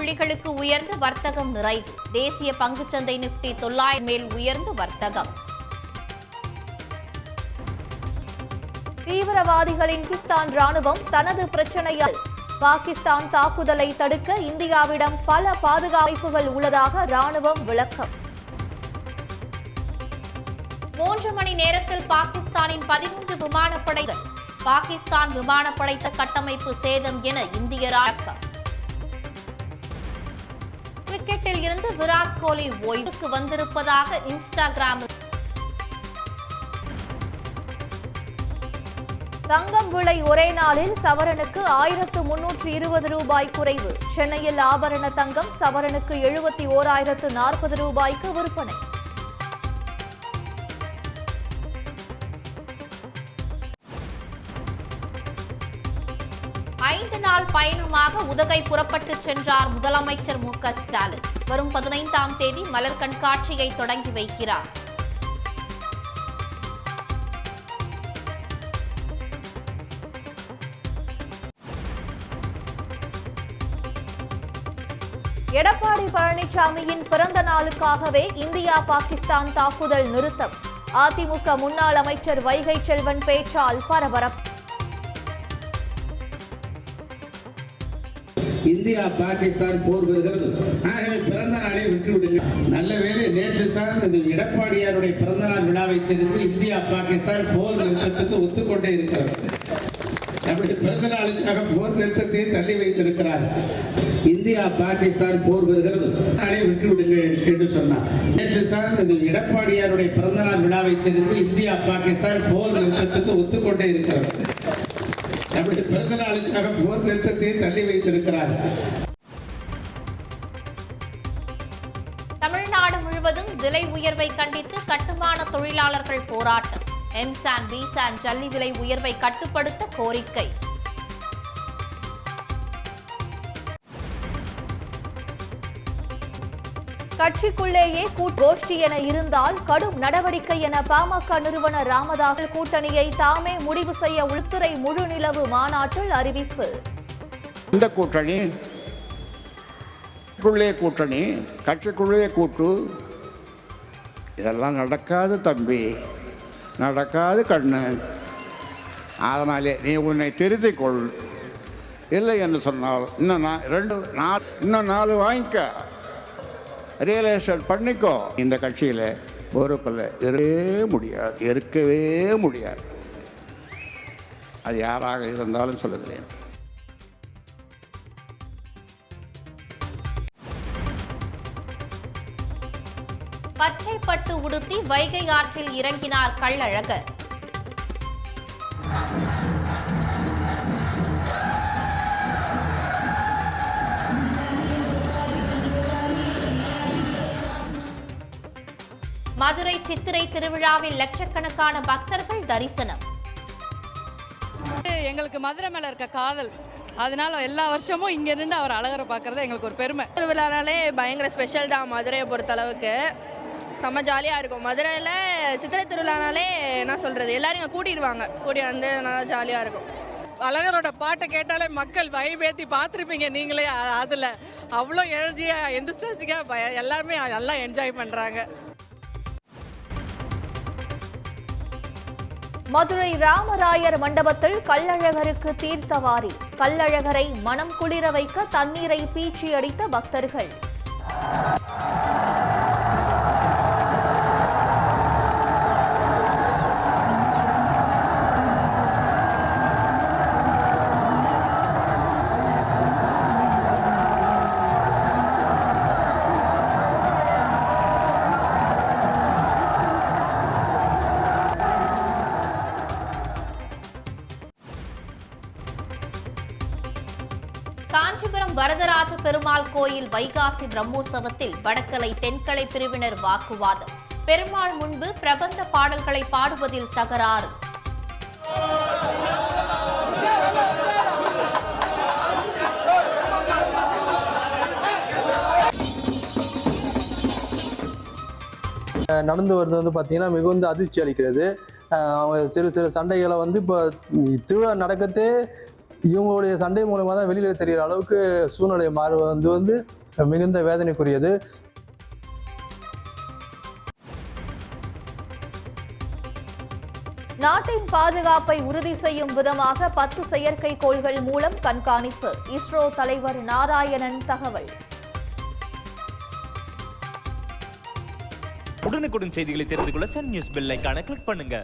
புள்ளிகளுக்கு உயர்ந்து வர்த்தகம் நிறைவு. தேசிய பங்குச்சந்தை நிப்டி 900 மேல் உயர்ந்து வர்த்தகம். தீவிரவாதிகளின் பாகிஸ்தான் ராணுவம் தனது பிரச்சனையால் பாகிஸ்தான் தாக்குதலை தடுக்க இந்தியாவிடம் பல பாதுகாப்புகள் உள்ளதாக ராணுவம் விளக்கம். 3 மணி நேரத்தில் பாகிஸ்தானின் 13 விமானப்படைகள். பாகிஸ்தான் விமானப்படை கட்டமைப்பு சேதம் என இந்திய ராணுவம். கிரிக்கெட்டில் இருந்து விராட் கோலி ஓய்வுக்கு வந்திருப்பதாக இன்ஸ்டாகிராமில். தங்கம் விலை ஒரே நாளில் சவரனுக்கு 1320 ரூபாய் குறைவு. சென்னையில் ஆபரண தங்கம் சவரனுக்கு 71,040 ரூபாய்க்கு விற்பனை. ஐந்து நாள் பயணமாக உதகை புறப்பட்டுச் சென்றார் முதலமைச்சர் மு.க. ஸ்டாலின். வரும் 15ஆம் தேதி மலர் கண்காட்சியை தொடங்கி வைக்கிறார். எடப்பாடி பழனிசாமியின் பிறந்த நாளுக்காகவே இந்தியா பாகிஸ்தான் தாக்குதல் நிறுத்தம். அதிமுக முன்னாள் அமைச்சர் வைகை செல்வன் பேச்சால் பரபரப்பு. இந்தியா பாகிஸ்தான் போர் வருகிறது. ஆகவே பிறந்த நாளை விட்டுவிடுங்கள். நல்ல வேளை நேற்று தான் இந்த எடப்பாடியாருடைய பிறந்த நாள் விழாவை தெரிந்து இந்தியா பாகிஸ்தான் போர் நிறுத்தத்துக்கு ஒத்துக்கொண்டே இருக்கிறது. நம்முடைய பிறந்த நாளுக்காக போர் நிறுத்தத்தை தள்ளி வைத்திருக்கிறார். இந்தியா பாகிஸ்தான் போர் வருகிறது. நாளை விட்டுவிடுங்கள் என்று சொன்னார். நேற்று தான் இந்த எடப்பாடியாருடைய பிறந்த நாள் விழாவை தெரிந்து இந்தியா பாகிஸ்தான் போர் நிறுத்தத்துக்கு ஒத்துக்கொண்டே இருக்கிறது. நம்முடைய பிறந்த நாளுக்காக போர் நிறுத்தத்தை தள்ளி வைத்திருக்கிறார். தமிழ்நாடு முழுவதும் விலை உயர்வை கண்டித்து கட்டுமான தொழிலாளர்கள் போராட்டம். எம்சான் பிசான் ஜல்லி விலை உயர்வை கட்டுப்படுத்த கோரிக்கை. கட்சிக்குள்ளேயே கோஷ்டி என இருந்தால் கடும் நடவடிக்கை என பாமக நிறுவனர் ராமதாஸ் கூட்டணியை தாமே முடிவு செய்ய உள்துறை முழு நிலவு மாநாட்டில் அறிவிப்பு. இந்த கூட்டணி கூட்டணி கட்சிக்குள்ளே கூட்டு இதெல்லாம் நடக்காது தம்பி, நடக்காது கண்ணு. அதனாலே நீ உன்னை திருத்திக்கொள். இல்லை என்று சொன்னால் இன்னும் 4 வாங்கிக்க, ரியல் எஸ்டேட் பண்ணிக்கோ. இந்த கட்சியில் பொறுப்பில் இருக்கவே முடியாது. அது யாராக இருந்தாலும் சொல்லுகிறேன். பச்சை பட்டு உடுத்தி வைகை ஆற்றில் இறங்கினார் கள்ளழகர். மதுரை சித்திரை திருவிழாவில் லட்சக்கணக்கான பக்தர்கள் தரிசனம். எங்களுக்கு மதுரை மேல இருக்க காதல், அதனால எல்லா வருஷமும் இங்க இருந்து அவர் அழகரை பார்க்கறது எங்களுக்கு ஒரு பெருமை. திருவிழானாலே பயங்கர ஸ்பெஷல் தான். மதுரையை பொறுத்த அளவுக்கு செம்ம ஜாலியாக இருக்கும். மதுரையில் சித்திரை திருவிழானாலே என்ன சொல்கிறது, எல்லாரும் இங்கே கூட்டி வந்து நல்லா ஜாலியாக இருக்கும். அழகரோட பாட்டை கேட்டாலே மக்கள் வைபேத்தி பார்த்துருப்பீங்க நீங்களே. அதில் அவ்வளோ எனர்ஜியாக எந்தஸ்டாசிக்காக எல்லாருமே நல்லா என்ஜாய் பண்ணுறாங்க. மதுரை ராமராயர் மண்டபத்தில் கள்ளழகருக்கு தீர்த்தவாரி. கள்ளழகரை மனம் குளிர வைக்க தண்ணீரை பீச்சி அடித்த பக்தர்கள். காஞ்சிபுரம் வரதராஜ பெருமாள் கோயில் வைகாசி பிரம்மோற்சவத்தில் வடக்கலை தென்கலை பிரிவினர் வாக்குவாதம். பெருமாள் முன்பு பிரபந்த பாடல்களை பாடுவதில் தகராறு. நடந்து வருது பார்த்தீங்கன்னா மிகுந்த அதிர்ச்சி அளிக்கிறது. அவங்க சிறு சிறு சண்டைகளை இப்போ திருவிழா நடக்கத்தே இவங்களுடைய சண்டை மூலமாக தான் வெளியில் தெரிகிற அளவுக்கு சூழ்நிலை மாறுவது வந்து மிகுந்த வேதனைக்குரியது. நாட்டின் பாதுகாப்பை உறுதி செய்யும் விதமாக 10 செயற்கைக்கோள்கள் மூலம் கண்காணிப்பு. இஸ்ரோ தலைவர் நாராயணன் தகவல். உடனுக்குடன் செய்திகளை தெரிந்து கொள்ள சன் நியூஸ் பெல் ஐகானை கிளிக் பண்ணுங்க.